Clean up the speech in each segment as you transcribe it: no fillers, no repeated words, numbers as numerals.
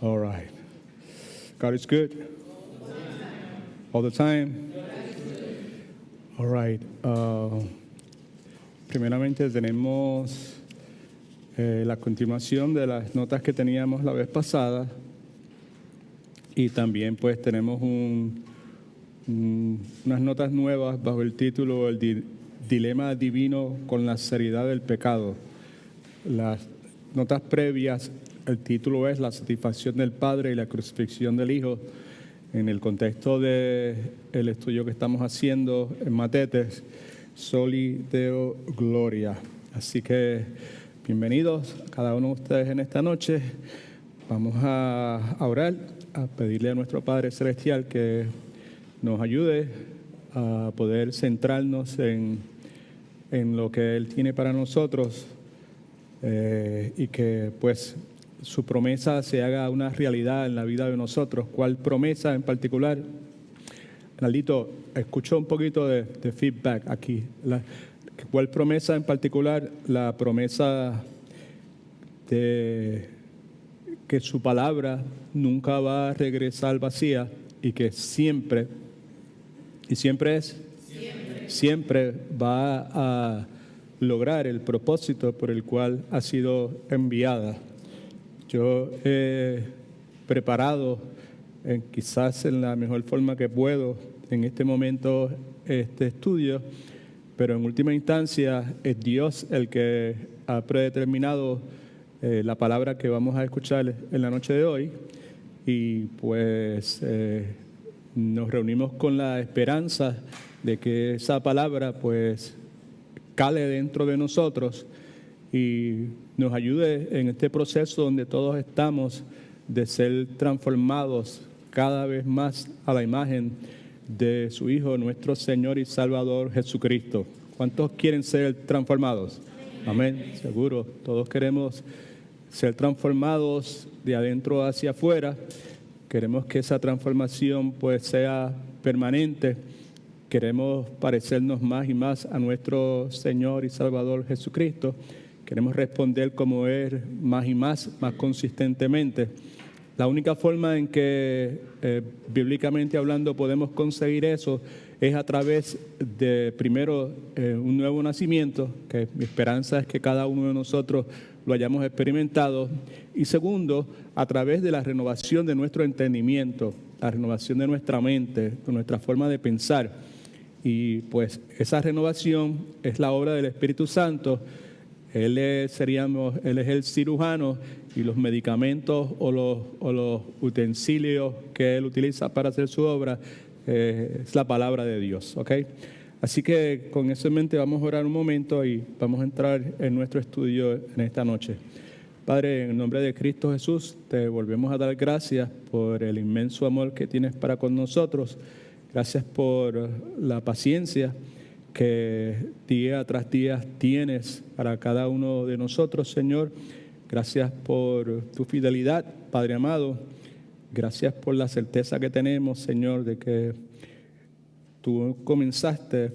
All right. God is good. All the time. All right. Primeramente tenemos la continuación de las notas que teníamos la vez pasada y también pues tenemos unas notas nuevas bajo el título El dilema divino con la seriedad del pecado. Las notas previas, el título es La satisfacción del Padre y la crucifixión del Hijo, en el contexto del estudio que estamos haciendo en Matetes, Soli Deo Gloria. Así que bienvenidos a cada uno de ustedes en esta noche. Vamos a orar, a pedirle a nuestro Padre Celestial que nos ayude a poder centrarnos en lo que Él tiene para nosotros y que pues su promesa se haga una realidad en la vida de nosotros. ¿Cuál promesa en particular? Naldito, escucho un poquito de feedback aquí. ¿Cuál promesa en particular? La promesa de que su palabra nunca va a regresar vacía y que siempre va a lograr el propósito por el cual ha sido enviada. Yo he preparado, quizás en la mejor forma que puedo, en este momento este estudio, pero en última instancia es Dios el que ha predeterminado la palabra que vamos a escuchar en la noche de hoy, y pues nos reunimos con la esperanza de que esa palabra pues cale dentro de nosotros y nos ayude en este proceso donde todos estamos de ser transformados cada vez más a la imagen de su Hijo, nuestro Señor y Salvador Jesucristo. ¿Cuántos quieren ser transformados? Amén. Seguro, todos queremos ser transformados de adentro hacia afuera. Queremos que esa transformación pues sea permanente. Queremos parecernos más y más a nuestro Señor y Salvador Jesucristo. Queremos responder como Él más y más consistentemente. La única forma en que, bíblicamente hablando, podemos conseguir eso es a través de, primero, un nuevo nacimiento, que mi esperanza es que cada uno de nosotros lo hayamos experimentado, y segundo, a través de la renovación de nuestro entendimiento, la renovación de nuestra mente, de nuestra forma de pensar. Y pues esa renovación es la obra del Espíritu Santo. Él es el cirujano, y los medicamentos o los utensilios que Él utiliza para hacer su obra es la palabra de Dios, ¿ok? Así que con eso en mente vamos a orar un momento y vamos a entrar en nuestro estudio en esta noche. Padre, en el nombre de Cristo Jesús, te volvemos a dar gracias por el inmenso amor que tienes para con nosotros. Gracias por la paciencia que día tras día tienes para cada uno de nosotros, Señor. Gracias por tu fidelidad, Padre amado. Gracias por la certeza que tenemos, Señor, de que tú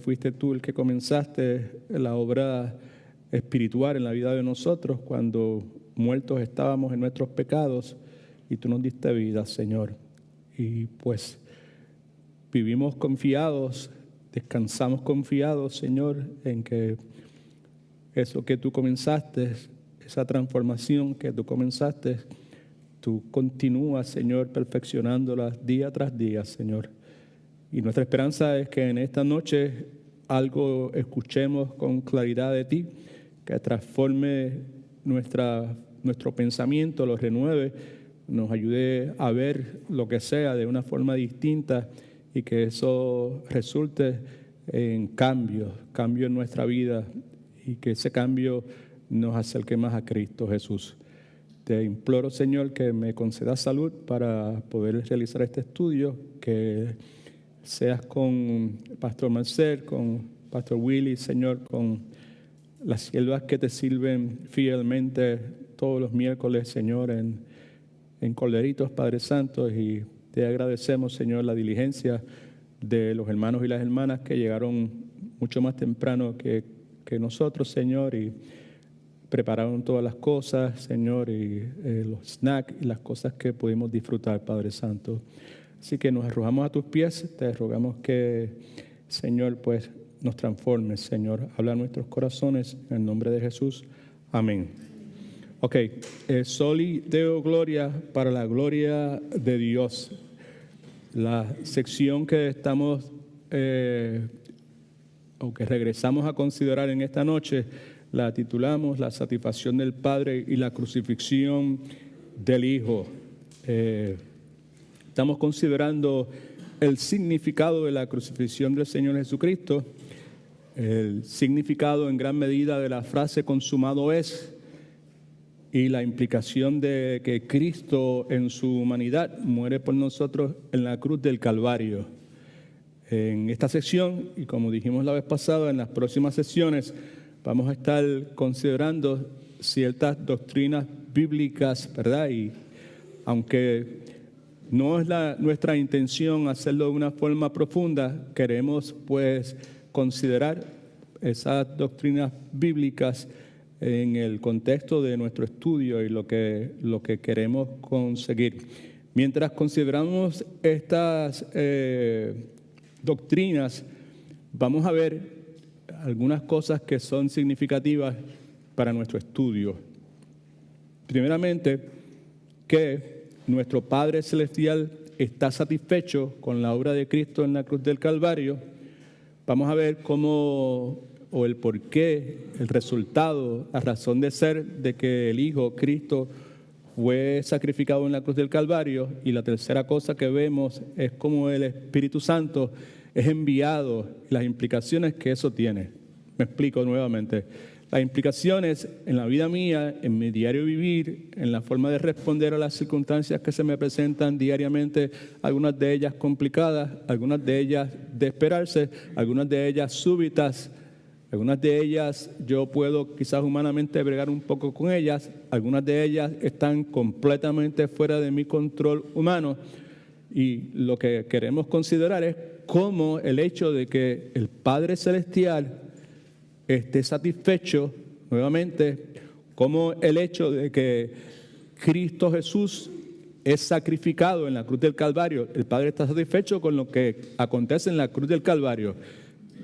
fuiste tú el que comenzaste la obra espiritual en la vida de nosotros cuando muertos estábamos en nuestros pecados, y tú nos diste vida, Señor. Y pues vivimos confiados, descansamos confiados, Señor, en que eso que tú comenzaste, esa transformación que tú comenzaste, tú continúas, Señor, perfeccionándola día tras día, Señor. Y nuestra esperanza es que en esta noche algo escuchemos con claridad de ti, que transforme nuestro pensamiento, lo renueve, nos ayude a ver lo que sea de una forma distinta, y que eso resulte en cambio en nuestra vida, y que ese cambio nos acerque más a Cristo Jesús. Te imploro, Señor, que me concedas salud para poder realizar este estudio, que seas con Pastor Marcel, con Pastor Willy, Señor, con las siervas que te sirven fielmente todos los miércoles, Señor, en Corderitos, Padre Santo, y te agradecemos, Señor, la diligencia de los hermanos y las hermanas que llegaron mucho más temprano que nosotros, Señor, y prepararon todas las cosas, Señor, y los snacks y las cosas que pudimos disfrutar, Padre Santo. Así que nos arrojamos a tus pies, te rogamos que, Señor, pues nos transformes, Señor. Habla a nuestros corazones en el nombre de Jesús. Amén. Ok, Soli Deo Gloria, para la gloria de Dios. La sección que estamos, o que regresamos a considerar en esta noche, la titulamos La satisfacción del Padre y la crucifixión del Hijo. Estamos considerando el significado de la crucifixión del Señor Jesucristo, el significado en gran medida de la frase consumado es, y la implicación de que Cristo en su humanidad muere por nosotros en la cruz del Calvario. En esta sección, y como dijimos la vez pasada, en las próximas sesiones vamos a estar considerando ciertas doctrinas bíblicas, ¿verdad? Y aunque no es nuestra intención hacerlo de una forma profunda, queremos pues considerar esas doctrinas bíblicas en el contexto de nuestro estudio y lo que queremos conseguir. Mientras consideramos estas doctrinas, vamos a ver algunas cosas que son significativas para nuestro estudio. Primeramente, que nuestro Padre Celestial está satisfecho con la obra de Cristo en la cruz del Calvario. Vamos a ver cómo, o el porqué, el resultado, la razón de ser de que el Hijo, Cristo, fue sacrificado en la cruz del Calvario. Y la tercera cosa que vemos es cómo el Espíritu Santo es enviado y las implicaciones que eso tiene. Me explico nuevamente. Las implicaciones en la vida mía, en mi diario vivir, en la forma de responder a las circunstancias que se me presentan diariamente, algunas de ellas complicadas, algunas de ellas de esperarse, algunas de ellas súbitas, algunas de ellas yo puedo quizás humanamente bregar un poco con ellas, algunas de ellas están completamente fuera de mi control humano. Y lo que queremos considerar es cómo el hecho de que el Padre Celestial esté satisfecho, nuevamente, como el hecho de que Cristo Jesús es sacrificado en la cruz del Calvario. El Padre está satisfecho con lo que acontece en la cruz del Calvario.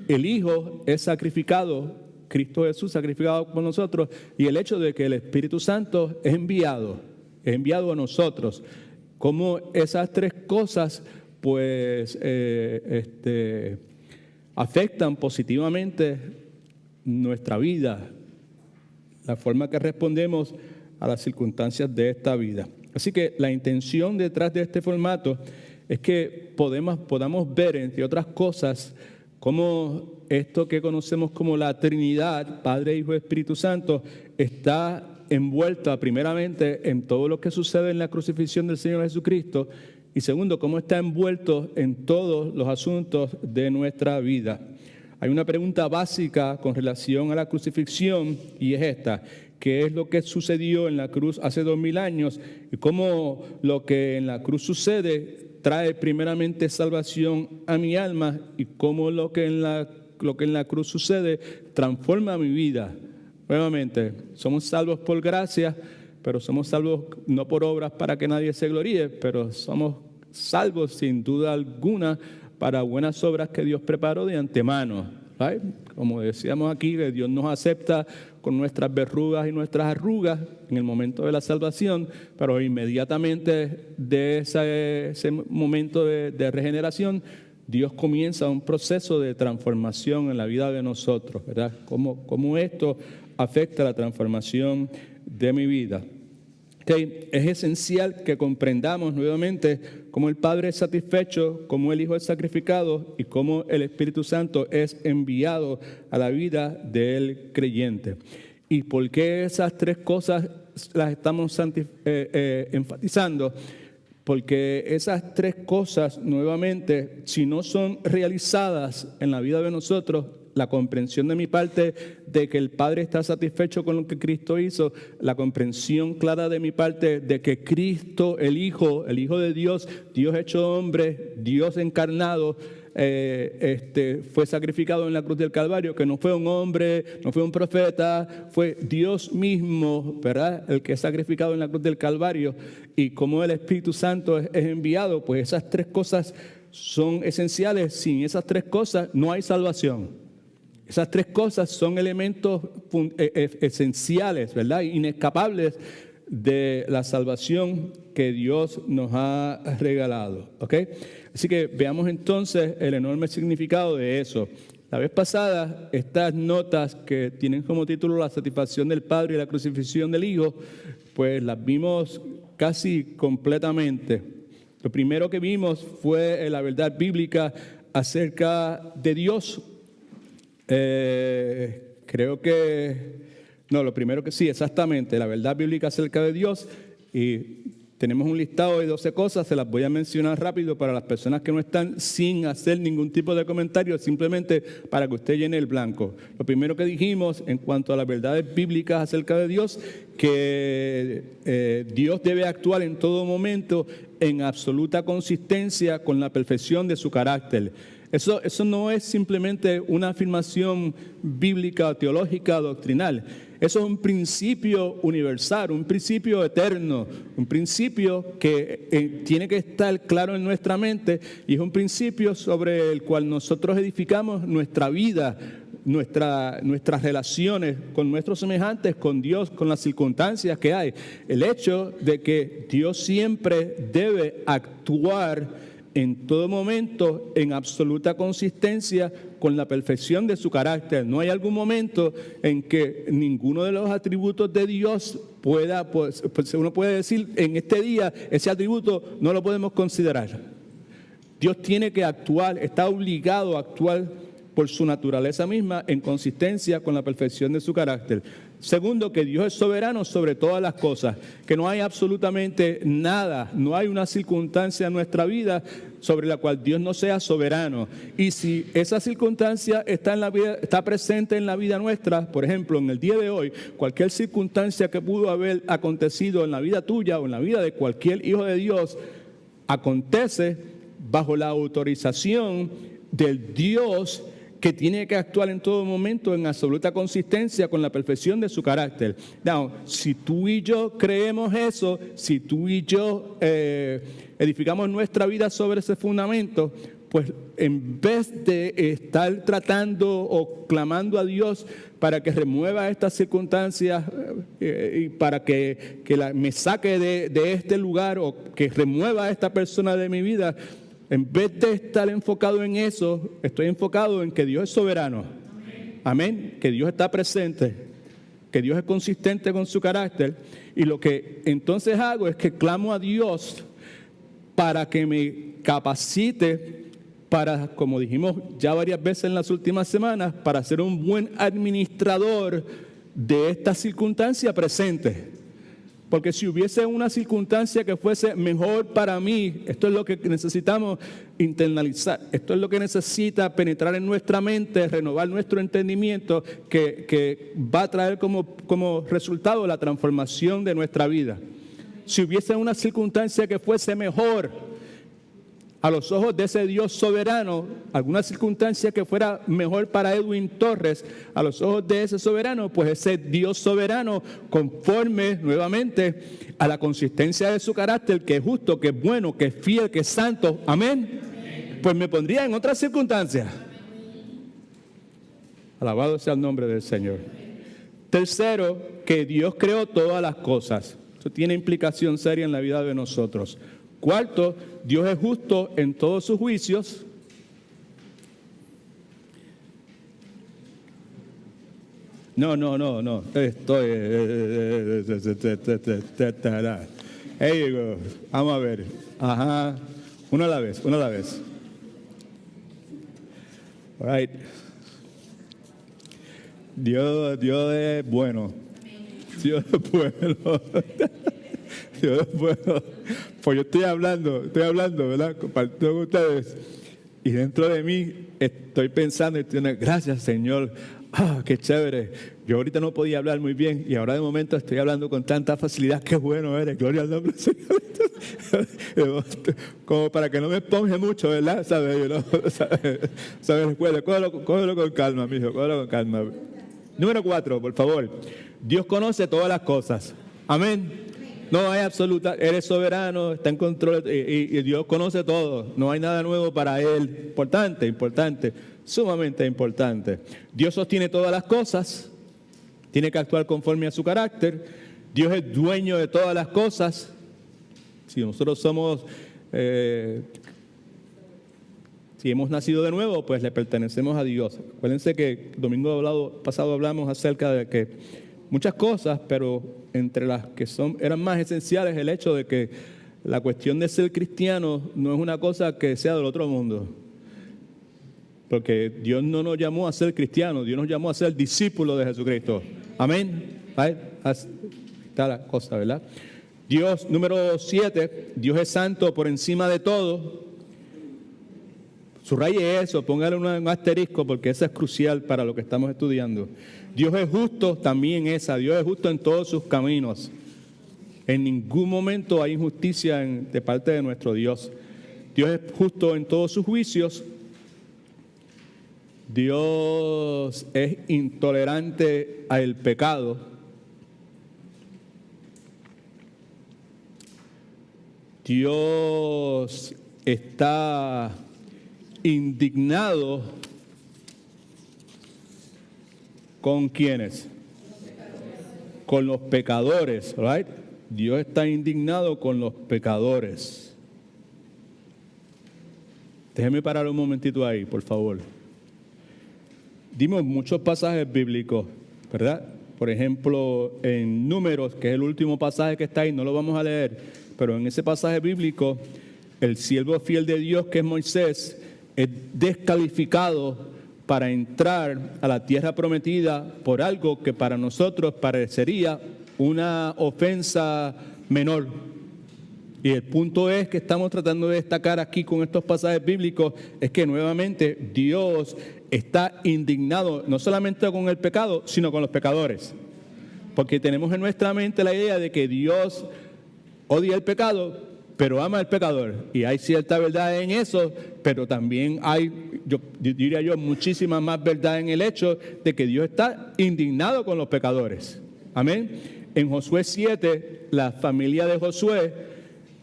El Hijo es sacrificado, Cristo Jesús sacrificado por nosotros, y el hecho de que el Espíritu Santo es enviado a nosotros. Como esas tres cosas, pues, afectan positivamente nuestra vida, la forma que respondemos a las circunstancias de esta vida. Así que la intención detrás de este formato es que podamos ver, entre otras cosas, cómo esto que conocemos como la Trinidad, Padre, Hijo y Espíritu Santo, está envuelta primeramente en todo lo que sucede en la crucifixión del Señor Jesucristo, y segundo, cómo está envuelto en todos los asuntos de nuestra vida. Hay una pregunta básica con relación a la crucifixión y es esta: ¿qué es lo que sucedió en la cruz hace 2000 años y cómo lo que en la cruz sucede trae primeramente salvación a mi alma y cómo lo que en la cruz sucede transforma mi vida? Nuevamente, somos salvos por gracia, pero somos salvos no por obras para que nadie se gloríe, pero somos salvos sin duda alguna para buenas obras que Dios preparó de antemano. ¿Right? Como decíamos aquí, que Dios nos acepta con nuestras verrugas y nuestras arrugas en el momento de la salvación, pero inmediatamente de ese momento de regeneración, Dios comienza un proceso de transformación en la vida de nosotros, ¿verdad? Cómo esto afecta la transformación de mi vida. Okay. Es esencial que comprendamos nuevamente cómo el Padre es satisfecho, cómo el Hijo es sacrificado y cómo el Espíritu Santo es enviado a la vida del creyente. ¿Y por qué esas tres cosas las estamos enfatizando? Porque esas tres cosas, nuevamente, si no son realizadas en la vida de nosotros, la comprensión de mi parte de que el Padre está satisfecho con lo que Cristo hizo, la comprensión clara de mi parte de que Cristo, el Hijo de Dios, Dios hecho hombre, Dios encarnado, fue sacrificado en la cruz del Calvario, que no fue un hombre, no fue un profeta, fue Dios mismo, ¿verdad?, el que es sacrificado en la cruz del Calvario, y como el Espíritu Santo es enviado, pues esas tres cosas son esenciales. Sin esas tres cosas no hay salvación. Esas tres cosas son elementos esenciales, ¿verdad?, inescapables de la salvación que Dios nos ha regalado, ¿ok? Así que veamos entonces el enorme significado de eso. La vez pasada, estas notas que tienen como título la satisfacción del Padre y la crucifixión del Hijo, pues las vimos casi completamente. Lo primero que vimos fue la verdad bíblica acerca de Dios. Lo primero que sí, exactamente, la verdad bíblica acerca de Dios, y tenemos un listado de 12 cosas, se las voy a mencionar rápido para las personas que no están, sin hacer ningún tipo de comentario, simplemente para que usted llene el blanco. Lo primero que dijimos en cuanto a las verdades bíblicas acerca de Dios, que Dios debe actuar en todo momento en absoluta consistencia con la perfección de su carácter. Eso no es simplemente una afirmación bíblica o teológica o doctrinal. Eso es un principio universal, un principio eterno, un principio que tiene que estar claro en nuestra mente, y es un principio sobre el cual nosotros edificamos nuestra vida, nuestras relaciones con nuestros semejantes, con Dios, con las circunstancias que hay. El hecho de que Dios siempre debe actuar en todo momento en absoluta consistencia con la perfección de su carácter. No hay algún momento en que ninguno de los atributos de Dios pueda, pues uno puede decir, en este día ese atributo no lo podemos considerar. Dios tiene que actuar, está obligado a actuar por su naturaleza misma en consistencia con la perfección de su carácter. Segundo, que Dios es soberano sobre todas las cosas, que no hay absolutamente nada, no hay una circunstancia en nuestra vida sobre la cual Dios no sea soberano. Y si esa circunstancia está presente en la vida nuestra, por ejemplo, en el día de hoy, cualquier circunstancia que pudo haber acontecido en la vida tuya o en la vida de cualquier hijo de Dios, acontece bajo la autorización del Dios que tiene que actuar en todo momento en absoluta consistencia con la perfección de su carácter. Now, si tú y yo creemos eso, si tú y yo edificamos nuestra vida sobre ese fundamento, pues en vez de estar tratando o clamando a Dios para que remueva estas circunstancias y para que me saque de este lugar, o que remueva a esta persona de mi vida, en vez de estar enfocado en eso, estoy enfocado en que Dios es soberano. Amén. Que Dios está presente, que Dios es consistente con su carácter. Y lo que entonces hago es que clamo a Dios para que me capacite para, como dijimos ya varias veces en las últimas semanas, para ser un buen administrador de esta circunstancia presente. Porque si hubiese una circunstancia que fuese mejor para mí, esto es lo que necesitamos internalizar, esto es lo que necesita penetrar en nuestra mente, renovar nuestro entendimiento, que va a traer como resultado la transformación de nuestra vida. Si hubiese una circunstancia que fuese mejor a los ojos de ese Dios soberano, alguna circunstancia que fuera mejor para Edwin Torres, a los ojos de ese soberano, pues ese Dios soberano, conforme nuevamente a la consistencia de su carácter, que es justo, que es bueno, que es fiel, que es santo, amén, pues me pondría en otras circunstancias. Alabado sea el nombre del Señor. Tercero, que Dios creó todas las cosas. Esto tiene implicación seria en la vida de nosotros. Cuarto, Dios es justo en todos sus juicios. No. Estoy. Ahí digo, vamos a ver. Ajá. Una a la vez. All right. Dios es bueno. Dios es bueno. Pues yo estoy hablando, ¿verdad? Compartiendo con ustedes, y dentro de mí estoy pensando, gracias Señor, qué chévere. Yo ahorita no podía hablar muy bien y ahora de momento estoy hablando con tanta facilidad. Qué bueno eres, gloria al nombre del Señor. Como para que no me esponje mucho, ¿verdad? ¿Sabes? ¿Sabes? Cógelo con calma, mijo, cógelo con calma. Número 4, por favor. Dios conoce todas las cosas. Amén. No hay absoluta, eres soberano, está en control y Dios conoce todo. No hay nada nuevo para Él. Importante, sumamente importante. Dios sostiene todas las cosas, tiene que actuar conforme a su carácter. Dios es dueño de todas las cosas. Si nosotros somos, si hemos nacido de nuevo, pues le pertenecemos a Dios. Acuérdense que el domingo pasado hablamos acerca de que muchas cosas, pero entre las que eran más esenciales el hecho de que la cuestión de ser cristiano no es una cosa que sea del otro mundo. Porque Dios no nos llamó a ser cristianos, Dios nos llamó a ser discípulos de Jesucristo. Amén. Ahí está la cosa, ¿verdad? Dios, número 7, Dios es santo por encima de todo. Subraye eso, póngale un asterisco porque eso es crucial para lo que estamos estudiando. Dios es justo también Dios es justo en todos sus caminos. En ningún momento hay injusticia de parte de nuestro Dios. Dios es justo en todos sus juicios. Dios es intolerante al pecado. Dios está indignado ¿con quiénes? Con los pecadores, right? Dios está indignado con los pecadores. Déjeme parar un momentito ahí, por favor. Dimos muchos pasajes bíblicos, ¿verdad? Por ejemplo, en Números, que es el último pasaje que está ahí, no lo vamos a leer, pero en ese pasaje bíblico, el siervo fiel de Dios, que es Moisés, es descalificado para entrar a la tierra prometida por algo que para nosotros parecería una ofensa menor. Y el punto es que estamos tratando de destacar aquí con estos pasajes bíblicos, es que nuevamente Dios está indignado no solamente con el pecado, sino con los pecadores. Porque tenemos en nuestra mente la idea de que Dios odia el pecado, pero ama al pecador. Y hay cierta verdad en eso, pero también hay, yo diría yo, muchísima más verdad en el hecho de que Dios está indignado con los pecadores. Amén. En Josué 7, la familia de Josué,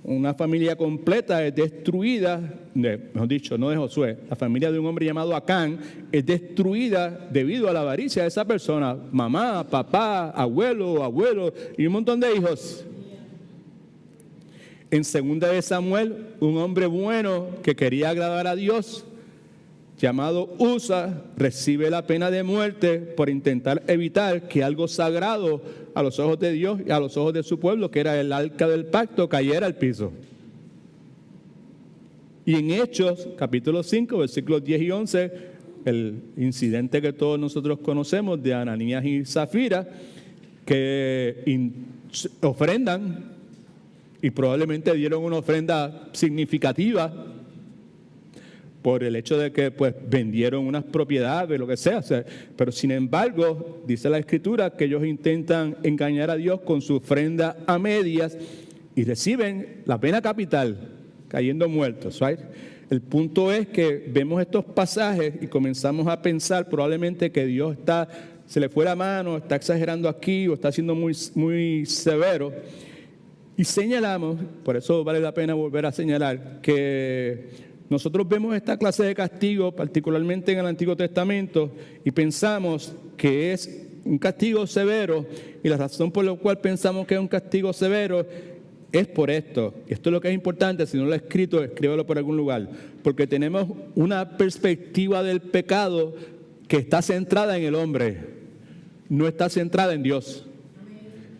una familia completa, es destruida, mejor dicho, no de Josué, la familia de un hombre llamado Acán es destruida debido a la avaricia de esa persona. Mamá, papá, abuelo y un montón de hijos. En 2 de Samuel, un hombre bueno que quería agradar a Dios, llamado Usa, recibe la pena de muerte por intentar evitar que algo sagrado a los ojos de Dios y a los ojos de su pueblo, que era el arca del pacto, cayera al piso. Y en Hechos, capítulo 5, versículos 10 y 11, el incidente que todos nosotros conocemos de Ananías y Zafira, que ofrendan, y probablemente dieron una ofrenda significativa por el hecho de que pues vendieron unas propiedades, lo que sea, pero sin embargo, dice la Escritura que ellos intentan engañar a Dios con su ofrenda a medias y reciben la pena capital, cayendo muertos, right? El punto es que vemos estos pasajes y comenzamos a pensar probablemente que Dios se le fue la mano, está exagerando aquí o está siendo muy, muy severo. Y señalamos, por eso vale la pena volver a señalar, que nosotros vemos esta clase de castigo, particularmente en el Antiguo Testamento, y pensamos que es un castigo severo, y la razón por la cual pensamos que es un castigo severo es por esto. Y esto es lo que es importante, si no lo he escrito, escríbelo por algún lugar, porque tenemos una perspectiva del pecado que está centrada en el hombre, no está centrada en Dios.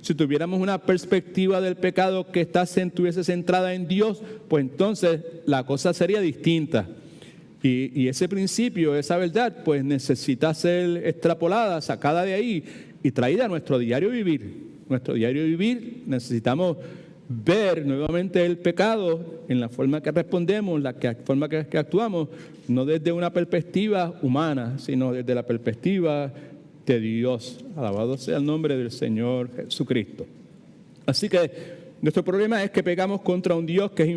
Si tuviéramos una perspectiva del pecado que estuviese centrada en Dios, pues entonces la cosa sería distinta. Y ese principio, esa verdad, pues necesita ser extrapolada, sacada de ahí y traída a nuestro diario vivir. Nuestro diario vivir necesitamos ver nuevamente el pecado en la forma que respondemos, la forma que actuamos, no desde una perspectiva humana, sino desde la perspectiva de Dios. Alabado sea el nombre del Señor Jesucristo. Así que nuestro problema es que pecamos contra un Dios que es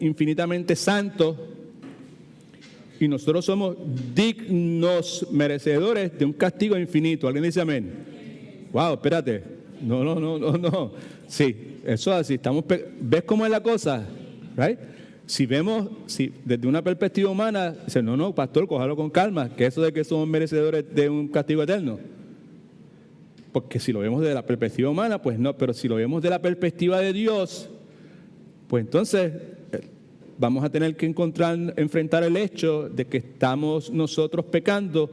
infinitamente santo y nosotros somos dignos, merecedores de un castigo infinito. ¿Alguien dice amén? Wow, espérate. No. Sí, eso es así. ¿Ves cómo es la cosa? Right? Si desde una perspectiva humana, dice, no, pastor, cójalo con calma, que eso de que somos merecedores de un castigo eterno. Porque si lo vemos desde la perspectiva humana, pues no, pero si lo vemos de la perspectiva de Dios, pues entonces vamos a tener que enfrentar el hecho de que estamos nosotros pecando,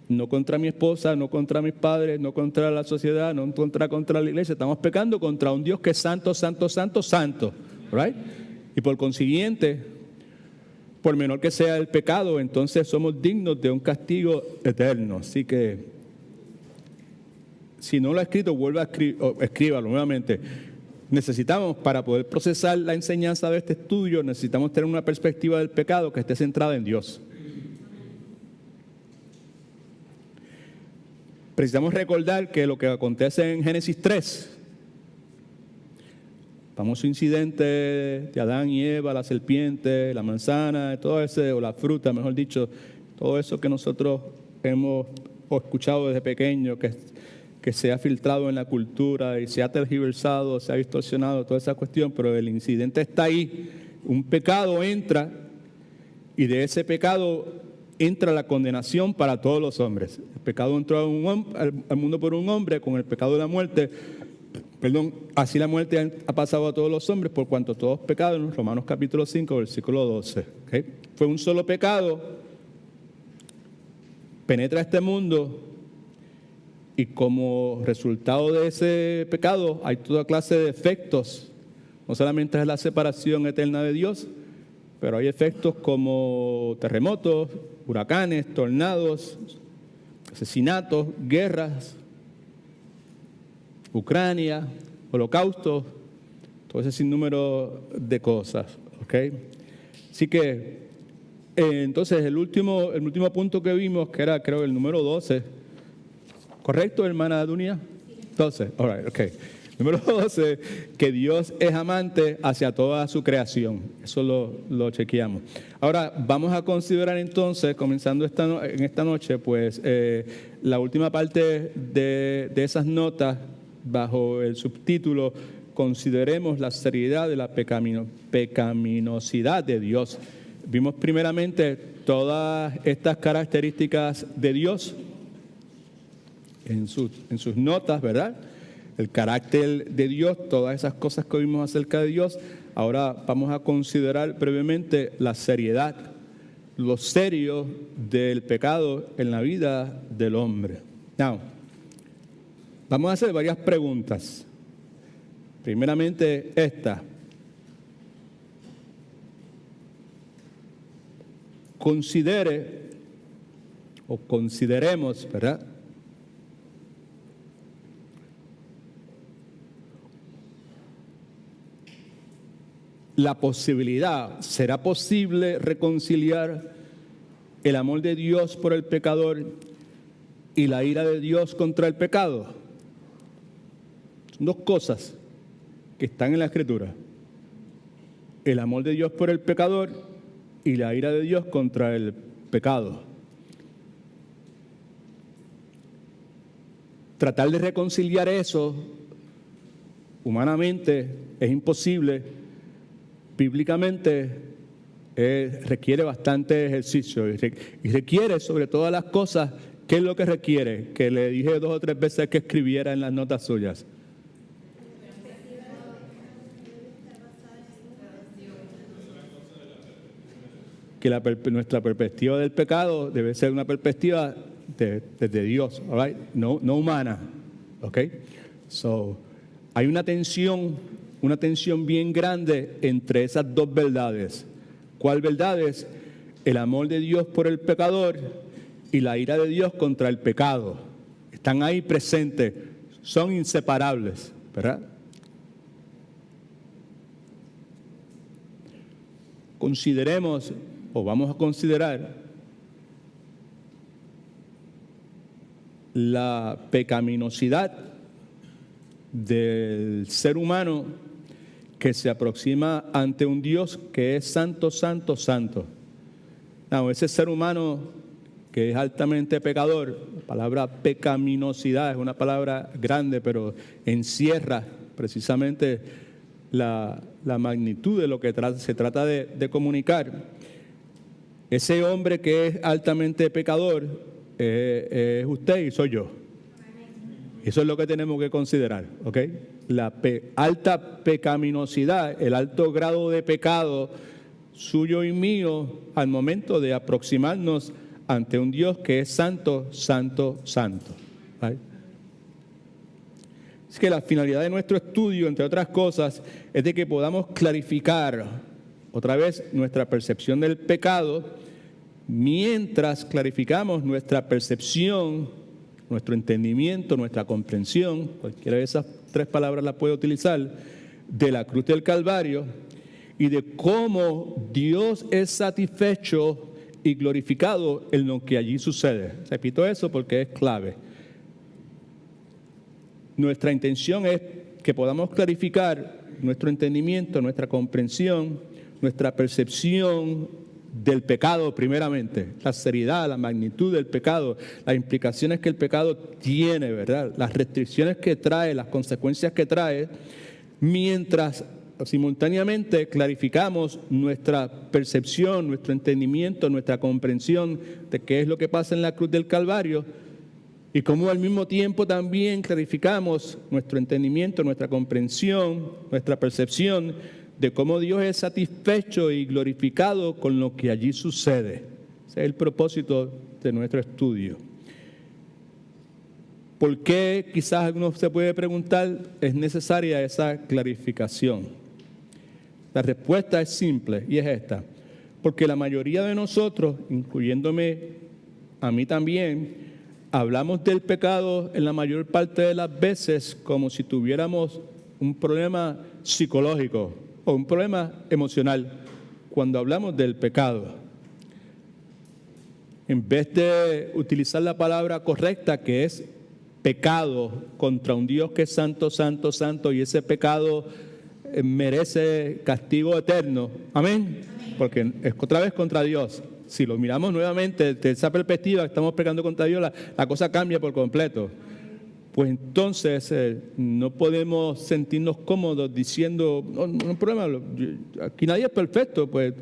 no contra mi esposa, no contra mis padres, no contra la sociedad, no contra la iglesia. Estamos pecando contra un Dios que es santo, santo, santo, santo. Right? Y por consiguiente, por menor que sea el pecado, entonces somos dignos de un castigo eterno. Así que, si no lo ha escrito, vuelva a escríbalo nuevamente. Necesitamos, para poder procesar la enseñanza de este estudio, necesitamos tener una perspectiva del pecado que esté centrada en Dios. Precisamos recordar que lo que acontece en Génesis 3, famoso incidente de Adán y Eva, la serpiente, la manzana, todo ese, o la fruta, mejor dicho, todo eso que nosotros hemos escuchado desde pequeño, que se ha filtrado en la cultura y se ha tergiversado, se ha distorsionado, toda esa cuestión, pero el incidente está ahí. Un pecado entra y de ese pecado entra la condenación para todos los hombres. El pecado entró al mundo por un hombre, con el pecado de la muerte. Así la muerte ha pasado a todos los hombres por cuanto todos pecaron, Romanos capítulo 5, versículo 12. ¿Okay? Fue un solo pecado, penetra este mundo y como resultado de ese pecado hay toda clase de efectos. No solamente es la separación eterna de Dios, pero hay efectos como terremotos, huracanes, tornados, asesinatos, guerras, Ucrania, holocaustos, todo ese sinnúmero de cosas. ¿Okay? Así que, entonces, el último punto que vimos, que era, creo, el número 12, ¿correcto, hermana Dunia? 12, all right, ok. Número 12, que Dios es amante hacia toda su creación. Eso lo chequeamos. Ahora, vamos a considerar entonces, comenzando en esta noche, pues, la última parte de esas notas, bajo el subtítulo, consideremos la seriedad de la pecaminosidad de Dios. Vimos primeramente todas estas características de Dios en sus notas, ¿verdad? El carácter de Dios, todas esas cosas que vimos acerca de Dios. Ahora vamos a considerar brevemente la seriedad, lo serio del pecado en la vida del hombre. Now, vamos a hacer varias preguntas. Primeramente esta. Consideremos, ¿verdad? La posibilidad, ¿será posible reconciliar el amor de Dios por el pecador y la ira de Dios contra el pecado? Son dos cosas que están en la Escritura. El amor de Dios por el pecador y la ira de Dios contra el pecado. Tratar de reconciliar eso humanamente es imposible. Bíblicamente requiere bastante ejercicio y requiere sobre todas las cosas, ¿qué es lo que requiere? Que le dije 2 o 3 veces que escribiera en las notas suyas. Que nuestra perspectiva del pecado debe ser una perspectiva desde Dios, right? No humana, ¿ok? So, hay una tensión bien grande entre esas dos verdades. ¿Cuál verdades? El amor de Dios por el pecador y la ira de Dios contra el pecado. Están ahí presentes, son inseparables, ¿verdad? consideremos o vamos a considerar la pecaminosidad del ser humano que se aproxima ante un Dios que es santo, santo, santo. No, ese ser humano que es altamente pecador, la palabra pecaminosidad es una palabra grande, pero encierra precisamente la magnitud de lo que se trata de comunicar. Ese hombre que es altamente pecador es usted y soy yo. Eso es lo que tenemos que considerar, ¿ok? La alta pecaminosidad, el alto grado de pecado suyo y mío al momento de aproximarnos ante un Dios que es santo, santo, santo. ¿Right? Es que la finalidad de nuestro estudio, entre otras cosas, es de que podamos clarificar otra vez nuestra percepción del pecado mientras clarificamos nuestra percepción, nuestro entendimiento, nuestra comprensión, cualquiera de esas tres palabras la puede utilizar, de la cruz del Calvario y de cómo Dios es satisfecho y glorificado en lo que allí sucede. Repito eso porque es clave. Nuestra intención es que podamos clarificar nuestro entendimiento, nuestra comprensión, nuestra percepción del pecado primeramente, la seriedad, la magnitud del pecado, las implicaciones que el pecado tiene, ¿verdad? Las restricciones que trae, las consecuencias que trae, mientras simultáneamente clarificamos nuestra percepción, nuestro entendimiento, nuestra comprensión de qué es lo que pasa en la cruz del Calvario y cómo al mismo tiempo también clarificamos nuestro entendimiento, nuestra comprensión, nuestra percepción de cómo Dios es satisfecho y glorificado con lo que allí sucede. Ese es el propósito de nuestro estudio. ¿Por qué? Quizás alguno se puede preguntar, es necesaria esa clarificación. La respuesta es simple y es esta. Porque la mayoría de nosotros, incluyéndome a mí también, hablamos del pecado en la mayor parte de las veces como si tuviéramos un problema psicológico o un problema emocional cuando hablamos del pecado. En vez de utilizar la palabra correcta que es pecado contra un Dios que es santo, santo, santo y ese pecado merece castigo eterno. Amén. Porque es otra vez contra Dios. Si lo miramos nuevamente desde esa perspectiva, estamos pecando contra Dios, la cosa cambia por completo. Pues entonces no podemos sentirnos cómodos diciendo, no hay problema, aquí nadie es perfecto, pues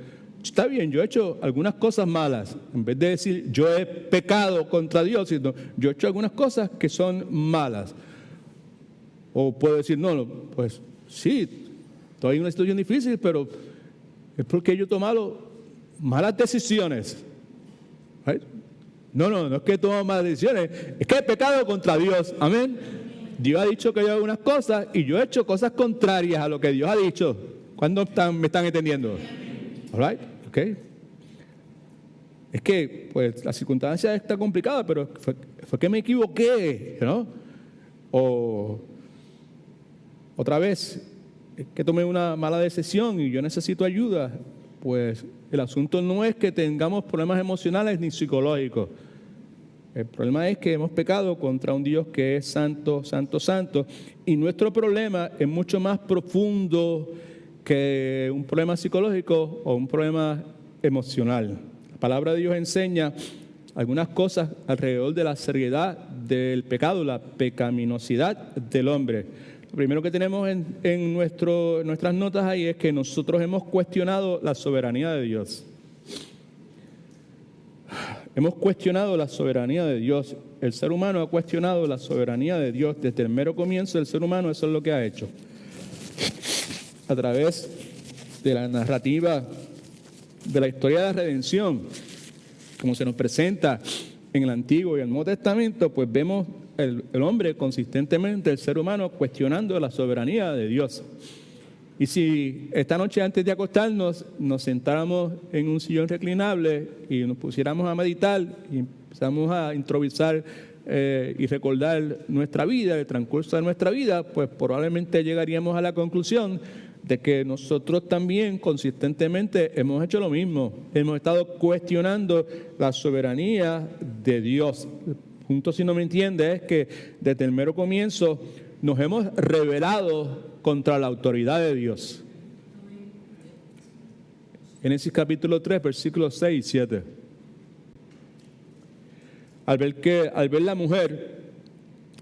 está bien, yo he hecho algunas cosas malas. En vez de decir, yo he pecado contra Dios, sino, yo he hecho algunas cosas que son malas. O puedo decir, no, pues sí, estoy en una situación difícil, pero es porque yo he tomado malas decisiones. ¿Right? No es que he tomado malas decisiones, es que he pecado contra Dios. Amén. Dios ha dicho que yo hago unas cosas y yo he hecho cosas contrarias a lo que Dios ha dicho. ¿Cuándo me están entendiendo? All right, okay. Es que, pues, la circunstancia está complicada, pero fue que me equivoqué, ¿no? O otra vez, es que tomé una mala decisión y yo necesito ayuda. Pues el asunto no es que tengamos problemas emocionales ni psicológicos. El problema es que hemos pecado contra un Dios que es santo, santo, santo. Y nuestro problema es mucho más profundo que un problema psicológico o un problema emocional. La palabra de Dios enseña algunas cosas alrededor de la seriedad del pecado, la pecaminosidad del hombre. Lo primero que tenemos en nuestras notas ahí es que nosotros hemos cuestionado la soberanía de Dios. Hemos cuestionado la soberanía de Dios. El ser humano ha cuestionado la soberanía de Dios. Desde el mero comienzo del ser humano eso es lo que ha hecho. A través de la narrativa de la historia de la redención, como se nos presenta en el Antiguo y el Nuevo Testamento, pues vemos el hombre consistentemente, el ser humano, cuestionando la soberanía de Dios. Y si esta noche antes de acostarnos nos sentáramos en un sillón reclinable y nos pusiéramos a meditar y empezamos a improvisar y recordar nuestra vida, el transcurso de nuestra vida, pues probablemente llegaríamos a la conclusión de que nosotros también consistentemente hemos hecho lo mismo. Hemos estado cuestionando la soberanía de Dios. El punto, si no me entiende, es que desde el mero comienzo nos hemos rebelado contra la autoridad de Dios. Génesis capítulo 3, versículos 6 y 7. Al ver la mujer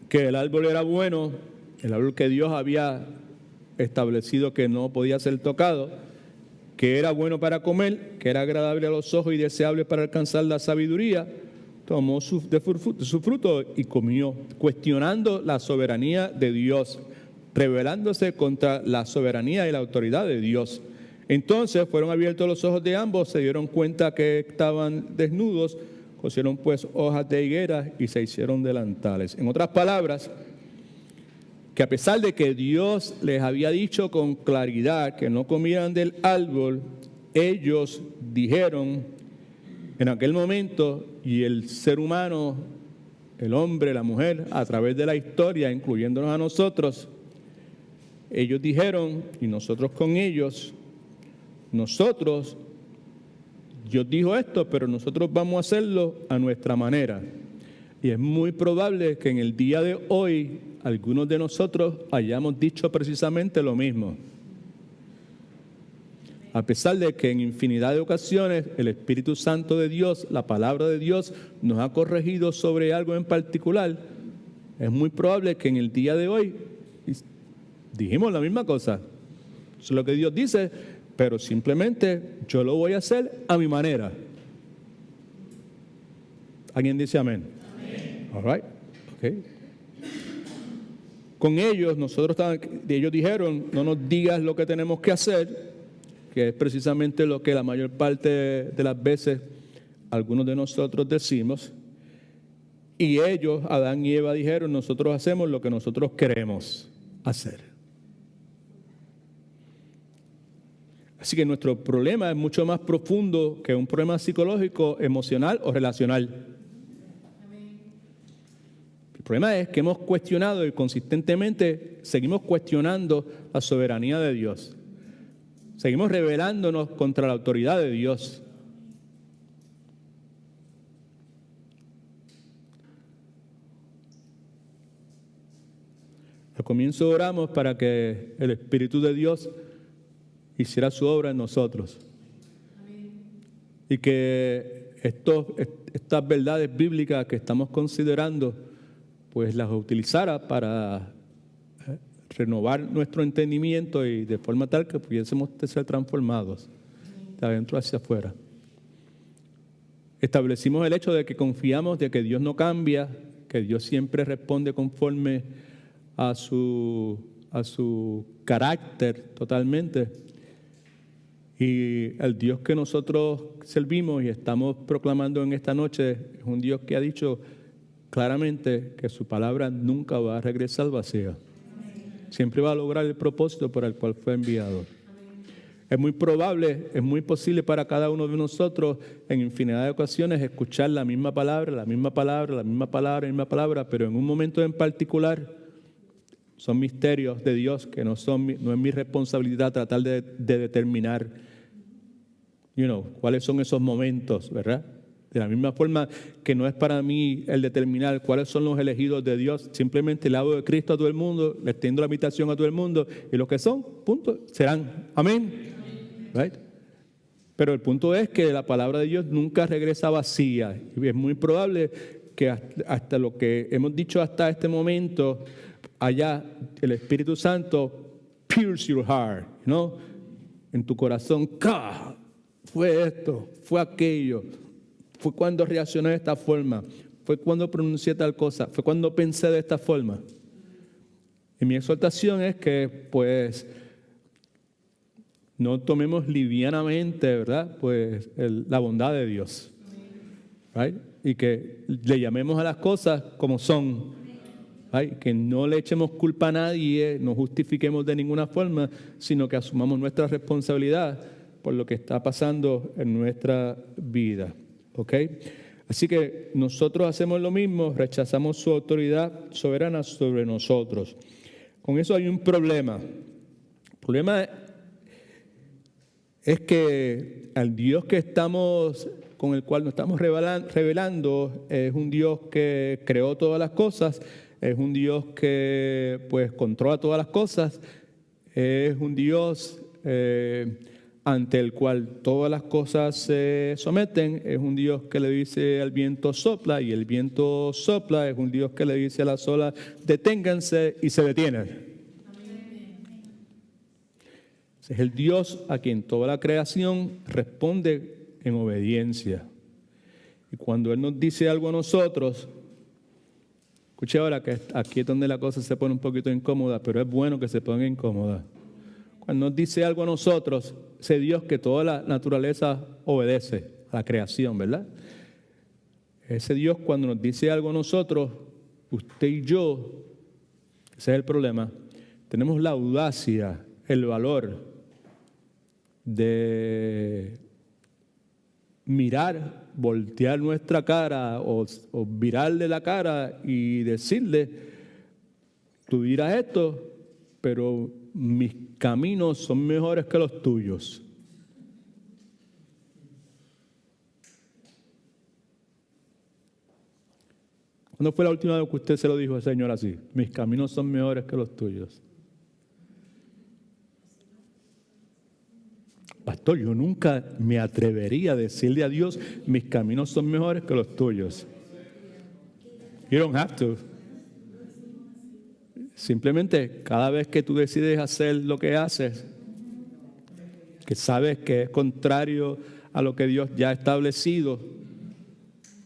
que el árbol era bueno, el árbol que Dios había establecido que no podía ser tocado, que era bueno para comer, que era agradable a los ojos y deseable para alcanzar la sabiduría, tomó de su fruto y comió, cuestionando la soberanía de Dios, rebelándose contra la soberanía y la autoridad de Dios. Entonces fueron abiertos los ojos de ambos, se dieron cuenta que estaban desnudos, cosieron pues hojas de higuera y se hicieron delantales. En otras palabras, que a pesar de que Dios les había dicho con claridad que no comieran del árbol, ellos dijeron en aquel momento, y el ser humano, el hombre, la mujer, a través de la historia, incluyéndonos a nosotros, ellos dijeron, y nosotros con ellos, Dios dijo esto, pero nosotros vamos a hacerlo a nuestra manera. Y es muy probable que en el día de hoy algunos de nosotros hayamos dicho precisamente lo mismo. A pesar de que en infinidad de ocasiones el Espíritu Santo de Dios, la palabra de Dios, nos ha corregido sobre algo en particular, es muy probable que en el día de hoy dijimos la misma cosa. Eso es lo que Dios dice, pero simplemente yo lo voy a hacer a mi manera. ¿Alguien dice amén? Amén. All right. Okay. Con ellos, ellos dijeron, no nos digas lo que tenemos que hacer, que es precisamente lo que la mayor parte de las veces algunos de nosotros decimos. Y ellos, Adán y Eva, dijeron, nosotros hacemos lo que nosotros queremos hacer. Así que nuestro problema es mucho más profundo que un problema psicológico, emocional o relacional. El problema es que hemos cuestionado y consistentemente seguimos cuestionando la soberanía de Dios. Seguimos rebelándonos contra la autoridad de Dios. Al comienzo oramos para que el Espíritu de Dios hiciera su obra en nosotros. Amén. Y que estas verdades bíblicas que estamos considerando, pues las utilizara para renovar nuestro entendimiento y de forma tal que pudiésemos ser transformados de adentro hacia afuera. Establecimos el hecho de que confiamos de que Dios no cambia, que Dios siempre responde conforme a su carácter totalmente. Y el Dios que nosotros servimos y estamos proclamando en esta noche es un Dios que ha dicho claramente que su palabra nunca va a regresar vacía. Siempre va a lograr el propósito para el cual fue enviado. Es muy probable, es muy posible para cada uno de nosotros en infinidad de ocasiones escuchar la misma palabra, pero en un momento en particular son misterios de Dios que no es mi responsabilidad tratar de determinar, cuáles son esos momentos, ¿verdad? De la misma forma que no es para mí el determinar cuáles son los elegidos de Dios, simplemente le hablo de Cristo a todo el mundo, le extiendo la invitación a todo el mundo, y los que son, punto, serán. Amén. Right? Pero el punto es que la palabra de Dios nunca regresa vacía, y es muy probable que hasta lo que hemos dicho hasta este momento, allá el Espíritu Santo pierce your heart, en tu corazón, fue esto, fue aquello, fue cuando reaccioné de esta forma, fue cuando pronuncié tal cosa, fue cuando pensé de esta forma. Y mi exhortación es que, pues, no tomemos livianamente, ¿verdad? Pues la bondad de Dios, right? Y que le llamemos a las cosas como son, right? Que no le echemos culpa a nadie, no justifiquemos de ninguna forma, sino que asumamos nuestra responsabilidad por lo que está pasando en nuestra vida. ¿Ok? Así que nosotros hacemos lo mismo, rechazamos su autoridad soberana sobre nosotros. Con eso hay un problema. El problema es que al Dios con el cual nos estamos revelando es un Dios que creó todas las cosas, es un Dios que pues controla todas las cosas, es un Dios ante el cual todas las cosas se someten, es un Dios que le dice al viento sopla y el viento sopla, es un Dios que le dice a las olas deténganse y se detienen. Es el Dios a quien toda la creación responde en obediencia. Y cuando Él nos dice algo a nosotros, escuche ahora que aquí es donde la cosa se pone un poquito incómoda, pero es bueno que se ponga incómoda. Cuando nos dice algo a nosotros, ese Dios que toda la naturaleza obedece a la creación, ¿verdad? Ese Dios cuando nos dice algo a nosotros, usted y yo, ese es el problema, tenemos la audacia, el valor de mirar, voltear nuestra cara o virarle la cara y decirle, tú dirás esto, pero mis caminos son mejores que los tuyos. ¿Cuándo fue la última vez que usted se lo dijo al Señor así? Mis caminos son mejores que los tuyos. Pastor, yo nunca me atrevería a decirle a Dios, mis caminos son mejores que los tuyos. You don't have to. Simplemente, cada vez que tú decides hacer lo que haces, que sabes que es contrario a lo que Dios ya ha establecido,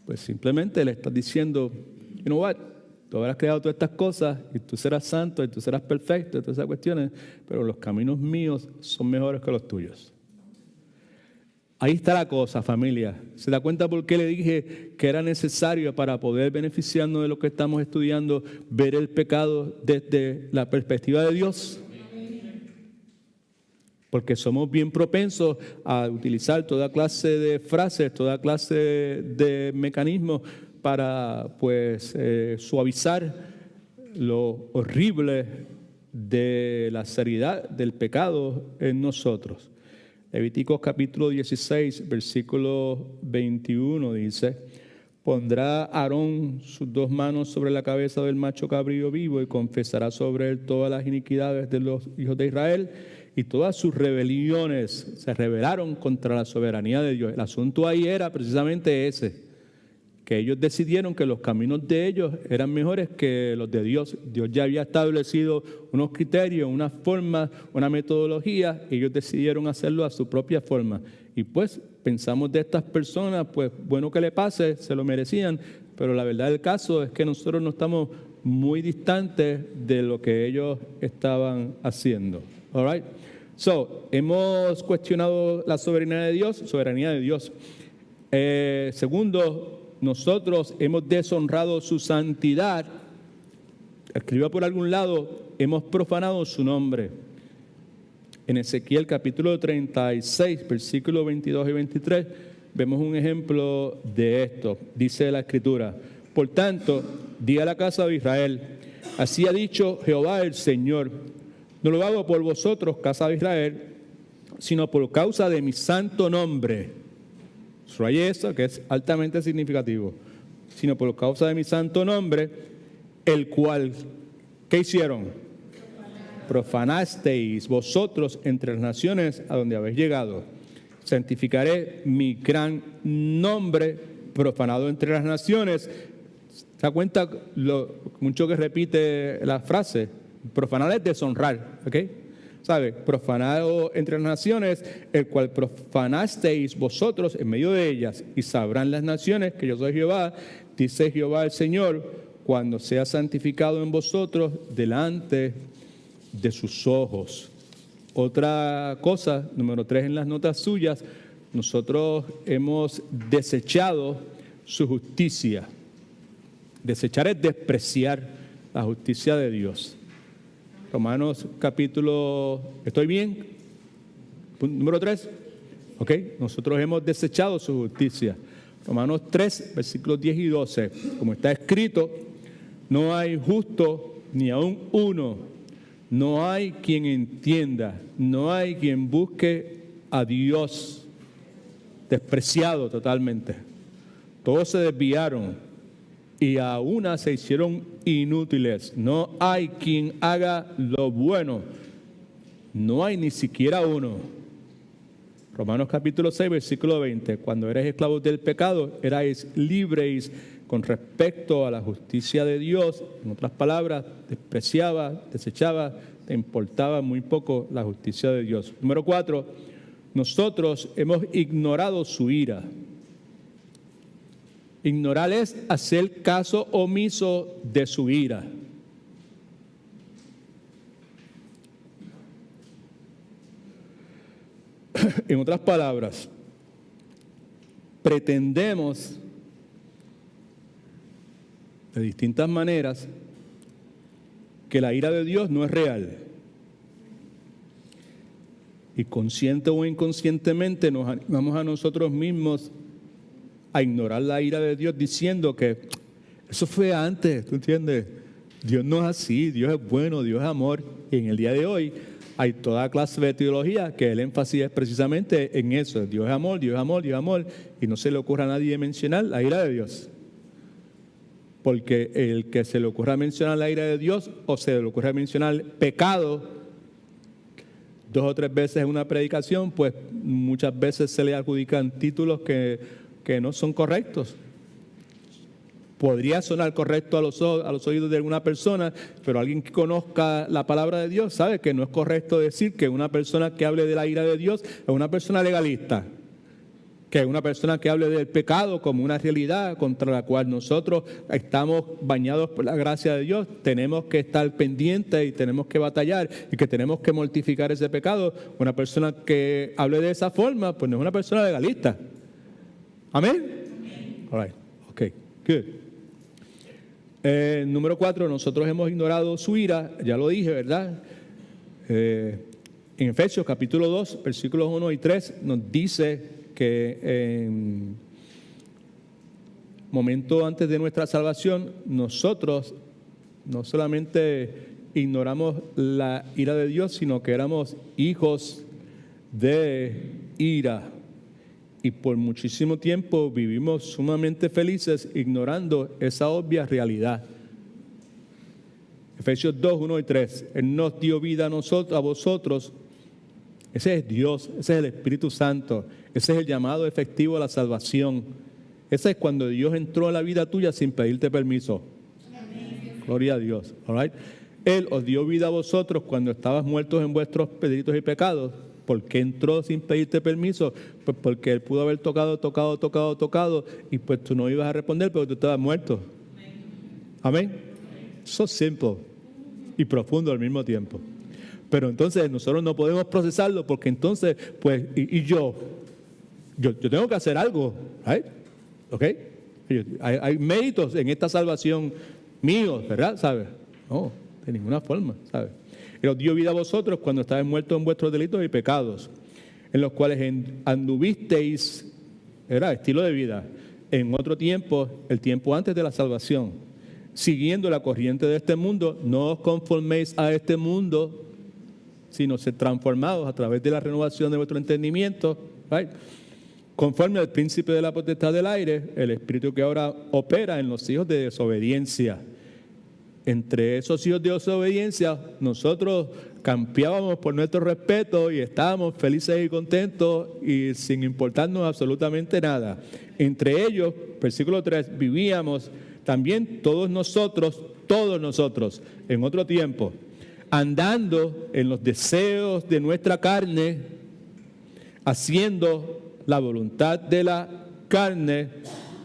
pues simplemente le estás diciendo, you know what, tú habrás creado todas estas cosas y tú serás santo y tú serás perfecto y todas esas cuestiones, pero los caminos míos son mejores que los tuyos. Ahí está la cosa, familia. ¿Se da cuenta por qué le dije que era necesario para poder beneficiarnos de lo que estamos estudiando, ver el pecado desde la perspectiva de Dios? Porque somos bien propensos a utilizar toda clase de frases, toda clase de mecanismos para pues suavizar lo horrible de la seriedad del pecado en nosotros. Levíticos capítulo 16, versículo 21 dice, pondrá Aarón sus dos manos sobre la cabeza del macho cabrío vivo y confesará sobre él todas las iniquidades de los hijos de Israel y todas sus rebeliones se rebelaron contra la soberanía de Dios. El asunto ahí era precisamente ese, que ellos decidieron que los caminos de ellos eran mejores que los de Dios. Dios ya había establecido unos criterios, una forma, una metodología, y ellos decidieron hacerlo a su propia forma. Y pues pensamos de estas personas, pues bueno que le pase, se lo merecían, pero la verdad del caso es que nosotros no estamos muy distantes de lo que ellos estaban haciendo. All right? So, hemos cuestionado la soberanía de Dios. Segundo, nosotros hemos deshonrado su santidad. Escriba por algún lado, hemos profanado su nombre. En Ezequiel capítulo 36, versículos 22 y 23, vemos un ejemplo de esto. Dice la Escritura, por tanto, di a la casa de Israel, así ha dicho Jehová el Señor, no lo hago por vosotros, casa de Israel, sino por causa de mi santo nombre. Subraye eso, que es altamente significativo. Sino por causa de mi santo nombre, el cual, ¿qué hicieron? Profanasteis vosotros entre las naciones a donde habéis llegado. Santificaré mi gran nombre profanado entre las naciones. ¿Se da cuenta lo mucho que repite la frase? Profanar es deshonrar, ¿ok? ¿Sabe? Profanado entre las naciones, el cual profanasteis vosotros en medio de ellas, y sabrán las naciones que yo soy Jehová, dice Jehová el Señor, cuando sea santificado en vosotros delante de sus ojos. Otra cosa, número 3 en las notas suyas, nosotros hemos desechado su justicia. Desechar es despreciar la justicia de Dios. Romanos capítulo, ¿estoy bien? Número 3. Ok, nosotros hemos desechado su justicia. Romanos 3, versículos 10 y 12. Como está escrito, no hay justo ni aun uno. No hay quien entienda. No hay quien busque a Dios, despreciado totalmente. Todos se desviaron y a una se hicieron inútiles. No hay quien haga lo bueno. No hay ni siquiera uno. Romanos capítulo 6, versículo 20. Cuando eres esclavos del pecado, erais libres con respecto a la justicia de Dios. En otras palabras, despreciaba, desechaba, te importaba muy poco la justicia de Dios. Número 4, nosotros hemos ignorado su ira. Ignorar es hacer caso omiso de su ira. En otras palabras, pretendemos de distintas maneras que la ira de Dios no es real. Y consciente o inconscientemente nos animamos a nosotros mismos a ignorar la ira de Dios diciendo que eso fue antes, ¿tú entiendes? Dios no es así, Dios es bueno, Dios es amor. Y en el día de hoy hay toda clase de teología que el énfasis es precisamente en eso. Dios es amor, Dios es amor, Dios es amor. Y no se le ocurra a nadie mencionar la ira de Dios. Porque el que se le ocurra mencionar la ira de Dios o se le ocurra mencionar pecado 2 o 3 veces en una predicación, pues muchas veces se le adjudican títulos que no son correctos. Podría sonar correcto a los oídos de alguna persona, pero alguien que conozca la palabra de Dios sabe que no es correcto decir que una persona que hable de la ira de Dios es una persona legalista, que una persona que hable del pecado como una realidad contra la cual nosotros estamos bañados por la gracia de Dios, tenemos que estar pendientes y tenemos que batallar y que tenemos que mortificar ese pecado. Una persona que hable de esa forma, pues no es una persona legalista. ¿Amén? All right. Ok, good. Número 4, nosotros hemos ignorado su ira, ya lo dije, ¿verdad? En Efesios capítulo 2, versículos 1 y 3 nos dice que en momento antes de nuestra salvación, nosotros no solamente ignoramos la ira de Dios, sino que éramos hijos de ira. Y por muchísimo tiempo vivimos sumamente felices ignorando esa obvia realidad. Efesios 2, 1 y 3. Él nos dio vida a vosotros. Ese es Dios, ese es el Espíritu Santo. Ese es el llamado efectivo a la salvación. Ese es cuando Dios entró en la vida tuya sin pedirte permiso. Amén. Gloria a Dios. All right. Él os dio vida a vosotros cuando estabas muertos en vuestros delitos y pecados. ¿Por qué entró sin pedirte permiso? Pues porque Él pudo haber tocado y pues tú no ibas a responder porque tú estabas muerto. Amén. So simple y profundo al mismo tiempo. Pero entonces nosotros no podemos procesarlo porque entonces, pues, yo tengo que hacer algo, ¿right? ¿Ok? Hay méritos en esta salvación míos, ¿verdad? ¿Sabes? No, de ninguna forma, ¿sabes? Él os dio vida a vosotros cuando estabais muertos en vuestros delitos y pecados, en los cuales anduvisteis, era estilo de vida, en otro tiempo, el tiempo antes de la salvación, siguiendo la corriente de este mundo. No os conforméis a este mundo, sino ser transformados a través de la renovación de vuestro entendimiento, right? Conforme al príncipe de la potestad del aire, el espíritu que ahora opera en los hijos de desobediencia. Entre esos hijos de desobediencia, nosotros campeábamos por nuestro respeto y estábamos felices y contentos y sin importarnos absolutamente nada. Entre ellos, versículo 3, vivíamos también todos nosotros, en otro tiempo, andando en los deseos de nuestra carne, haciendo la voluntad de la carne,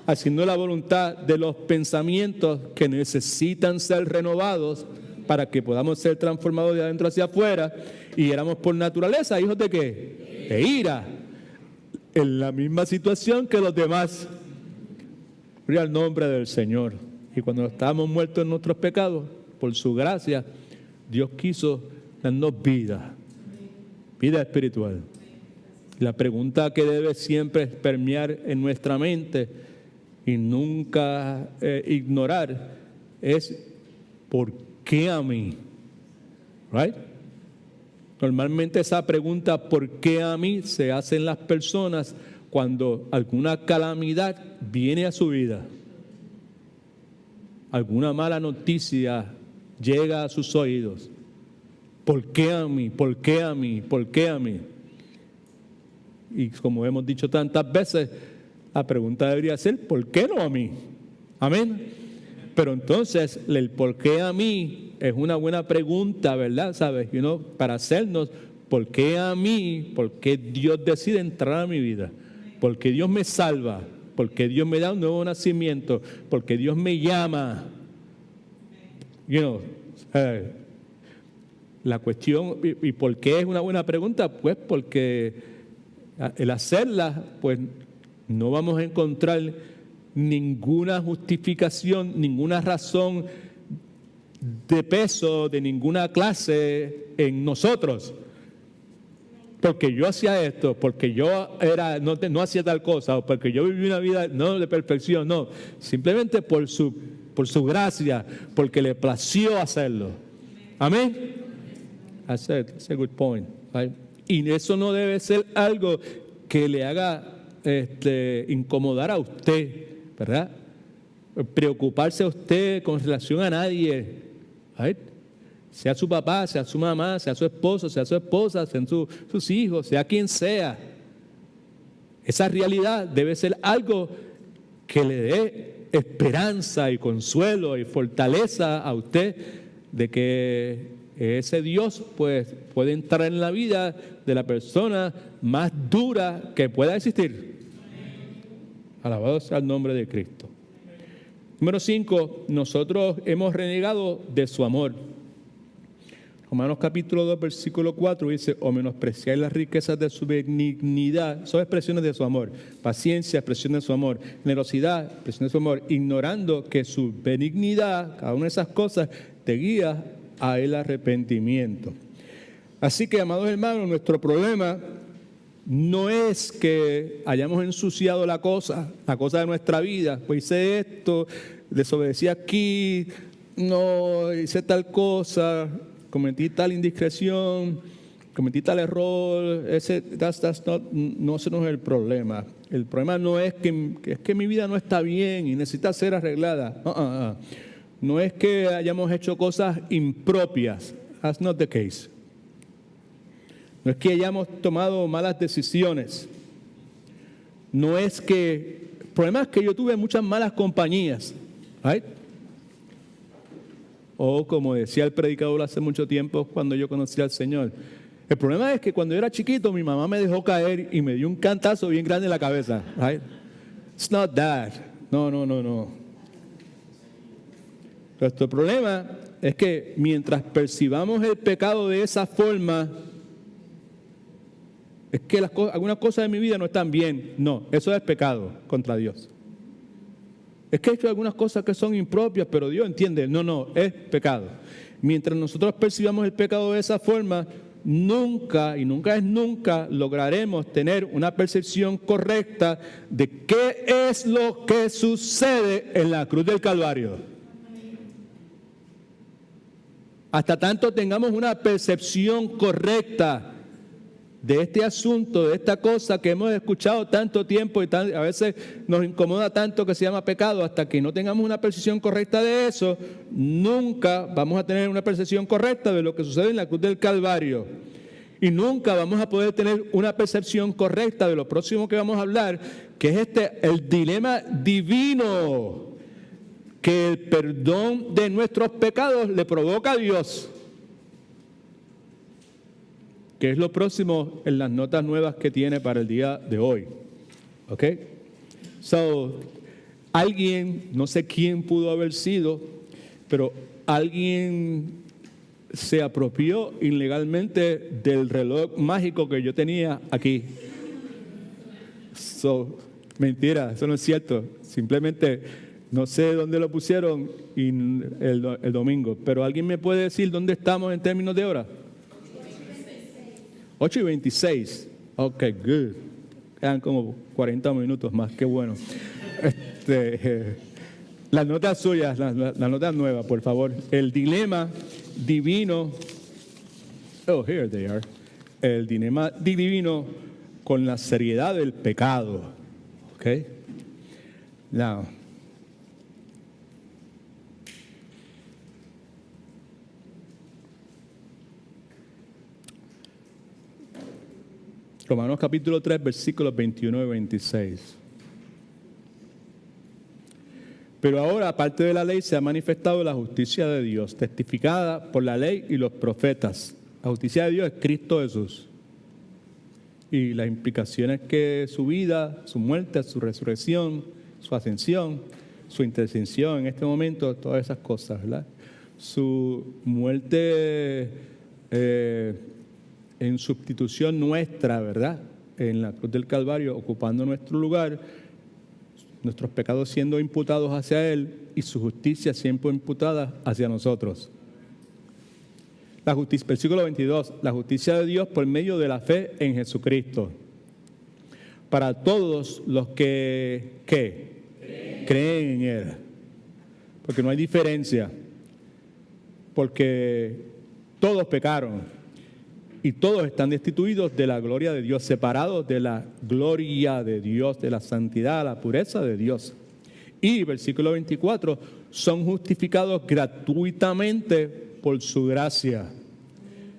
haciendo la voluntad de los pensamientos que necesitan ser renovados para que podamos ser transformados de adentro hacia afuera, y éramos por naturaleza hijos de ¿qué? De ira, en la misma situación que los demás. Gloria al nombre del Señor. Y cuando estábamos muertos en nuestros pecados, por su gracia, Dios quiso darnos vida espiritual. La pregunta que debe siempre permear en nuestra mente y nunca ignorar es: ¿por qué a mí? Right? Normalmente esa pregunta, ¿por qué a mí?, se hacen las personas cuando alguna calamidad viene a su vida. Alguna mala noticia llega a sus oídos. ¿Por qué a mí? ¿Por qué a mí? ¿Por qué a mí? Y como hemos dicho tantas veces, la pregunta debería ser, ¿por qué no a mí? Amén. Pero entonces, el por qué a mí es una buena pregunta, ¿verdad? ¿Sabes? Para hacernos, ¿por qué a mí? ¿Por qué Dios decide entrar a mi vida? ¿Por qué Dios me salva? ¿Por qué Dios me da un nuevo nacimiento? ¿Por qué Dios me llama? La cuestión, ¿y por qué es una buena pregunta? Pues porque el hacerla, pues no vamos a encontrar ninguna justificación, ninguna razón de peso de ninguna clase en nosotros. Porque yo hacía esto, porque yo no hacía tal cosa, o porque yo viví una vida no de perfección, no. Simplemente por su gracia, porque le plació hacerlo. Amén. That's a good point. Right? Y eso no debe ser algo que le haga incomodar a usted, ¿verdad? Preocuparse a usted con relación a nadie. Right? Sea su papá, sea su mamá, sea su esposo, sea su esposa, sean sus hijos, sea quien sea. Esa realidad debe ser algo que le dé esperanza y consuelo y fortaleza a usted de que ese Dios pues puede entrar en la vida de la persona más dura que pueda existir. Alabado sea el nombre de Cristo. Número 5, nosotros hemos renegado de su amor. Romanos capítulo 2, versículo 4 dice, o menospreciáis las riquezas de su benignidad, son expresiones de su amor, paciencia, expresión de su amor, generosidad, expresión de su amor, ignorando que su benignidad, cada una de esas cosas, te guía a el arrepentimiento. Así que, amados hermanos, nuestro problema no es que hayamos ensuciado la cosa de nuestra vida, pues hice esto, desobedecí aquí, no hice tal cosa, cometí tal indiscreción, cometí tal error, no, ese no es el problema. El problema no es que mi vida no está bien y necesita ser arreglada. No es que hayamos hecho cosas impropias. That's not the case. No es que hayamos tomado malas decisiones. No es que... El problema es que yo tuve muchas malas compañías. Right? O como decía el predicador hace mucho tiempo cuando yo conocí al Señor. El problema es que cuando yo era chiquito mi mamá me dejó caer y me dio un cantazo bien grande en la cabeza. Right? It's not that. No. Nuestro problema es que mientras percibamos el pecado de esa forma, es que algunas cosas de mi vida no están bien. No, eso es pecado contra Dios. Es que he hecho algunas cosas que son impropias, pero Dios entiende. No, es pecado. Mientras nosotros percibamos el pecado de esa forma, nunca lograremos tener una percepción correcta de qué es lo que sucede en la cruz del Calvario. Hasta tanto tengamos una percepción correcta de este asunto, de esta cosa que hemos escuchado tanto tiempo y a veces nos incomoda tanto que se llama pecado, hasta que no tengamos una percepción correcta de eso, nunca vamos a tener una percepción correcta de lo que sucede en la cruz del Calvario. Y nunca vamos a poder tener una percepción correcta de lo próximo que vamos a hablar, que es el dilema divino que el perdón de nuestros pecados le provoca a Dios. Que es lo próximo en las notas nuevas que tiene para el día de hoy. ¿Ok? Alguien, no sé quién pudo haber sido, pero alguien se apropió ilegalmente del reloj mágico que yo tenía aquí. Mentira, eso no es cierto. Simplemente no sé dónde lo pusieron el domingo, pero ¿alguien me puede decir dónde estamos en términos de hora? 8:26. Ok, good. Quedan como 40 minutos más, qué bueno. Las notas suyas, las notas nuevas, por favor. El dilema divino Oh, here they are. El dilema divino con la seriedad del pecado. Okay? Now, Romanos capítulo 3, versículos 21 y 26. Pero ahora, aparte de la ley, se ha manifestado la justicia de Dios, testificada por la ley y los profetas. La justicia de Dios es Cristo Jesús. Y las implicaciones que su vida, su muerte, su resurrección, su ascensión, su intercesión en este momento, todas esas cosas, ¿verdad? Su muerte en sustitución nuestra, ¿verdad? En la cruz del Calvario, ocupando nuestro lugar, nuestros pecados siendo imputados hacia Él y su justicia siempre imputada hacia nosotros. La justicia, versículo 22, la justicia de Dios por medio de la fe en Jesucristo. Para todos los que, ¿qué? Creen en Él. Porque no hay diferencia. Porque todos pecaron y todos están destituidos de la gloria de Dios, separados de la gloria de Dios, de la santidad, la pureza de Dios. Y versículo 24, son justificados gratuitamente por su gracia,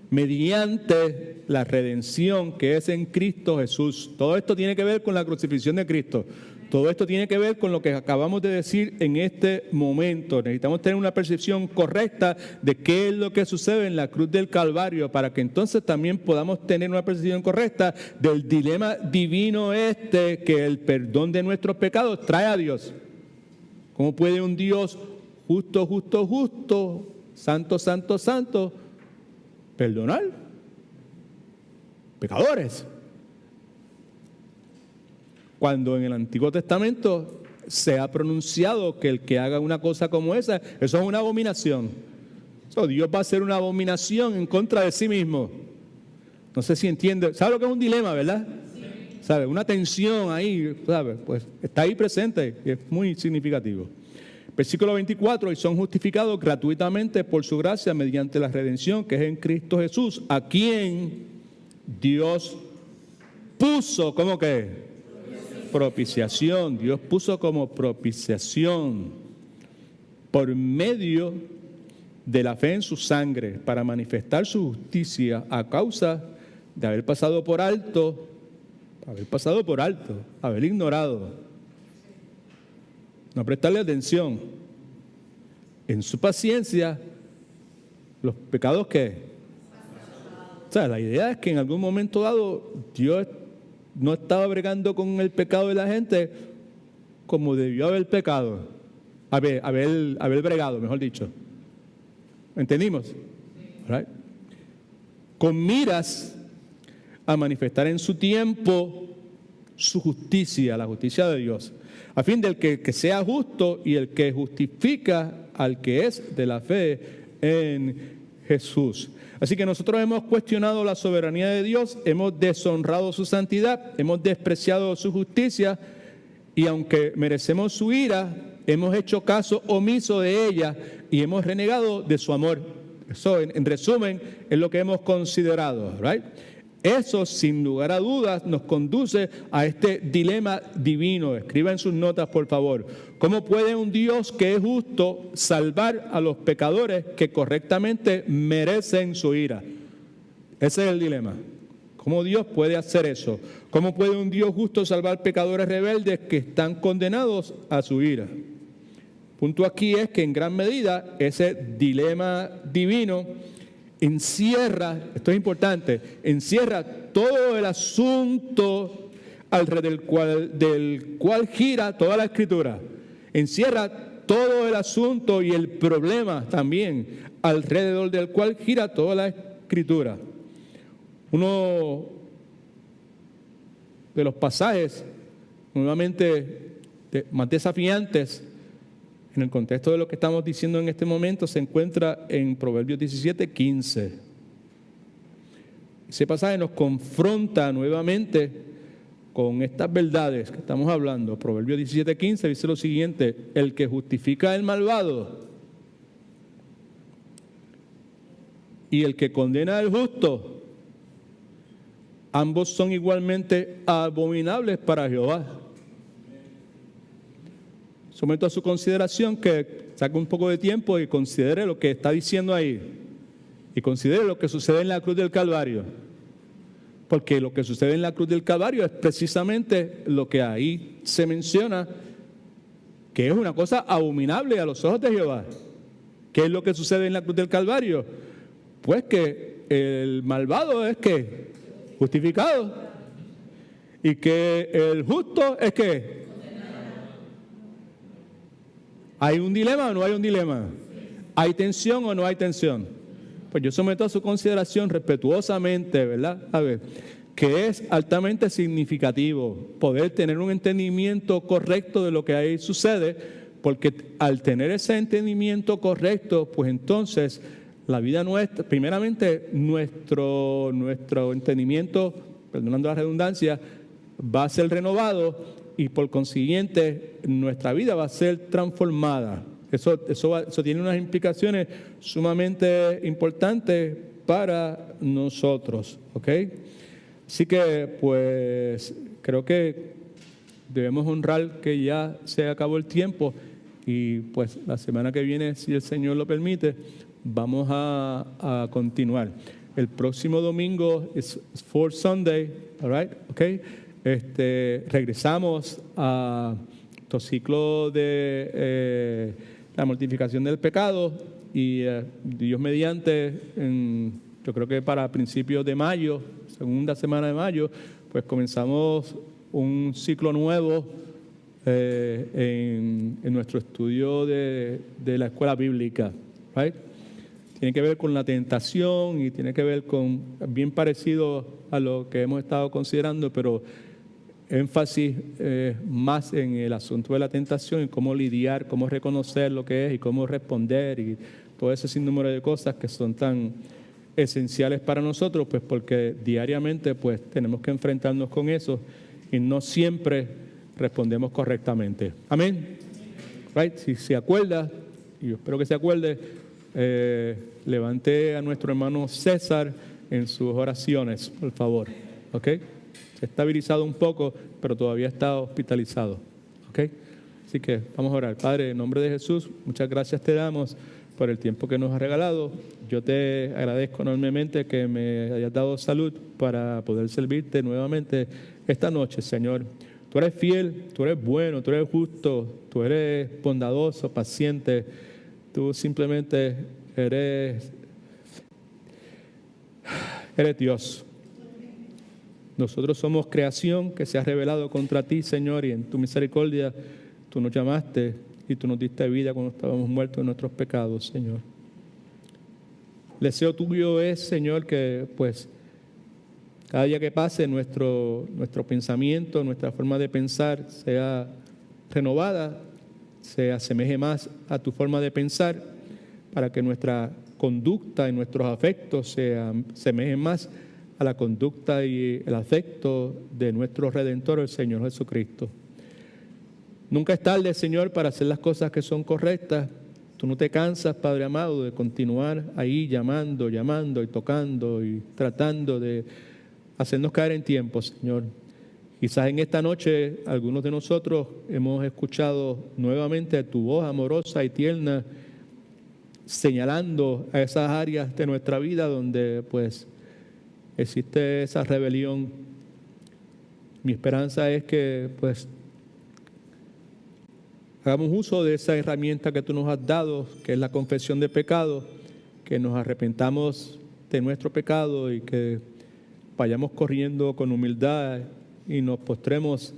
mediante la redención que es en Cristo Jesús. Todo esto tiene que ver con la crucifixión de Cristo. Todo esto tiene que ver con lo que acabamos de decir en este momento. Necesitamos tener una percepción correcta de qué es lo que sucede en la cruz del Calvario para que entonces también podamos tener una percepción correcta del dilema divino que el perdón de nuestros pecados trae a Dios. ¿Cómo puede un Dios justo, justo, justo, santo, santo, santo, perdonar pecadores? Cuando en el Antiguo Testamento se ha pronunciado que el que haga una cosa como esa, eso es una abominación. Dios va a hacer una abominación en contra de sí mismo. No sé si entiende. ¿Sabe lo que es un dilema, verdad? Sí. ¿Sabe? Una tensión ahí, ¿sabe? Pues está ahí presente y es muy significativo. Versículo 24, y son justificados gratuitamente por su gracia mediante la redención que es en Cristo Jesús, a quien Dios puso, ¿cómo que? Propiciación. Dios puso como propiciación por medio de la fe en su sangre para manifestar su justicia a causa de haber pasado por alto, haber ignorado, no prestarle atención en su paciencia los pecados que... O sea, la idea es que en algún momento dado Dios no estaba bregando con el pecado de la gente como debió haber pecado, haber bregado, mejor dicho. ¿Entendimos? Right. Con miras a manifestar en su tiempo su justicia, la justicia de Dios, a fin del que sea justo y el que justifica al que es de la fe en Jesús. Así que nosotros hemos cuestionado la soberanía de Dios, hemos deshonrado su santidad, hemos despreciado su justicia y aunque merecemos su ira, hemos hecho caso omiso de ella y hemos renegado de su amor. Eso, en resumen, es lo que hemos considerado, right? Eso, sin lugar a dudas, nos conduce a este dilema divino. Escriba en sus notas, por favor. ¿Cómo puede un Dios que es justo salvar a los pecadores que correctamente merecen su ira? Ese es el dilema. ¿Cómo Dios puede hacer eso? ¿Cómo puede un Dios justo salvar pecadores rebeldes que están condenados a su ira? El punto aquí es que en gran medida ese dilema divino encierra, esto es importante, encierra todo el asunto alrededor del cual gira toda la Escritura. Encierra todo el asunto y el problema también alrededor del cual gira toda la Escritura. Uno de los pasajes nuevamente más desafiantes en el contexto de lo que estamos diciendo en este momento se encuentra en Proverbios 17:15. Ese pasaje nos confronta nuevamente con estas verdades que estamos hablando. Proverbios 17:15 dice lo siguiente: el que justifica al malvado y el que condena al justo, ambos son igualmente abominables para Jehová. Someto a su consideración que saque un poco de tiempo y considere lo que está diciendo ahí. Y considere lo que sucede en la cruz del Calvario. Porque lo que sucede en la cruz del Calvario es precisamente lo que ahí se menciona, que es una cosa abominable a los ojos de Jehová. ¿Qué es lo que sucede en la cruz del Calvario? Pues que el malvado es que justificado y que el justo es que ¿hay un dilema o no hay un dilema? ¿Hay tensión o no hay tensión? Pues yo someto a su consideración respetuosamente, ¿verdad? A ver, que es altamente significativo poder tener un entendimiento correcto de lo que ahí sucede, porque al tener ese entendimiento correcto, pues entonces la vida nuestra, primeramente nuestro entendimiento, perdonando la redundancia, va a ser renovado y por consiguiente nuestra vida va a ser transformada. Eso tiene unas implicaciones sumamente importantes para nosotros, ¿ok? Así que, pues, creo que debemos honrar que ya se acabó el tiempo y, pues, la semana que viene, si el Señor lo permite, vamos a continuar. El próximo domingo es Fourth Sunday, all right, ¿ok? Regresamos a nuestro ciclo de la mortificación del pecado y Dios mediante, yo creo que para principios de mayo, segunda semana de mayo, pues comenzamos un ciclo nuevo en nuestro estudio de la escuela bíblica, right? Tiene que ver con la tentación y tiene que ver con, bien parecido a lo que hemos estado considerando, pero énfasis más en el asunto de la tentación y cómo lidiar, cómo reconocer lo que es y cómo responder y todo ese sinnúmero de cosas que son tan esenciales para nosotros, pues porque diariamente pues tenemos que enfrentarnos con eso y no siempre respondemos correctamente. Amén. Right? Si se acuerda, y yo espero que se acuerde, levante a nuestro hermano César en sus oraciones, por favor. ¿Ok? Se ha estabilizado un poco, pero todavía está hospitalizado. ¿Ok? Así que vamos a orar. Padre, en nombre de Jesús, muchas gracias te damos por el tiempo que nos has regalado. Yo te agradezco enormemente que me hayas dado salud para poder servirte nuevamente esta noche, Señor. Tú eres fiel, tú eres bueno, tú eres justo, tú eres bondadoso, paciente. Tú simplemente eres Dios. Nosotros somos creación que se ha revelado contra ti, Señor, y en tu misericordia tú nos llamaste y tú nos diste vida cuando estábamos muertos en nuestros pecados, Señor. El deseo tuyo es, Señor, que pues cada día que pase nuestro pensamiento, nuestra forma de pensar sea renovada, se asemeje más a tu forma de pensar, para que nuestra conducta y nuestros afectos se asemejen más a la conducta y el afecto de nuestro Redentor, el Señor Jesucristo. Nunca es tarde, Señor, para hacer las cosas que son correctas. Tú no te cansas, Padre amado, de continuar ahí llamando y tocando y tratando de hacernos caer en tiempo, Señor. Quizás en esta noche algunos de nosotros hemos escuchado nuevamente tu voz amorosa y tierna señalando a esas áreas de nuestra vida donde pues existe esa rebelión. Mi esperanza es que pues hagamos uso de esa herramienta que tú nos has dado, que es la confesión de pecado, que nos arrepentamos de nuestro pecado y que vayamos corriendo con humildad y nos postremos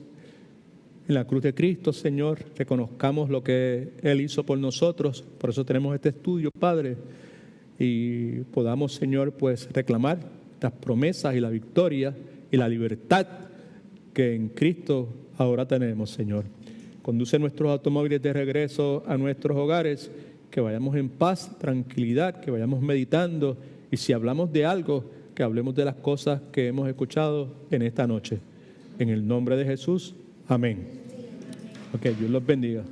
en la cruz de Cristo, Señor, reconozcamos lo que Él hizo por nosotros. Por eso tenemos este estudio, Padre, y podamos, Señor, pues reclamar las promesas y la victoria y la libertad que en Cristo ahora tenemos, Señor. Conduce nuestros automóviles de regreso a nuestros hogares, que vayamos en paz, tranquilidad, que vayamos meditando y si hablamos de algo, que hablemos de las cosas que hemos escuchado en esta noche. En el nombre de Jesús, amén. Ok, Dios los bendiga.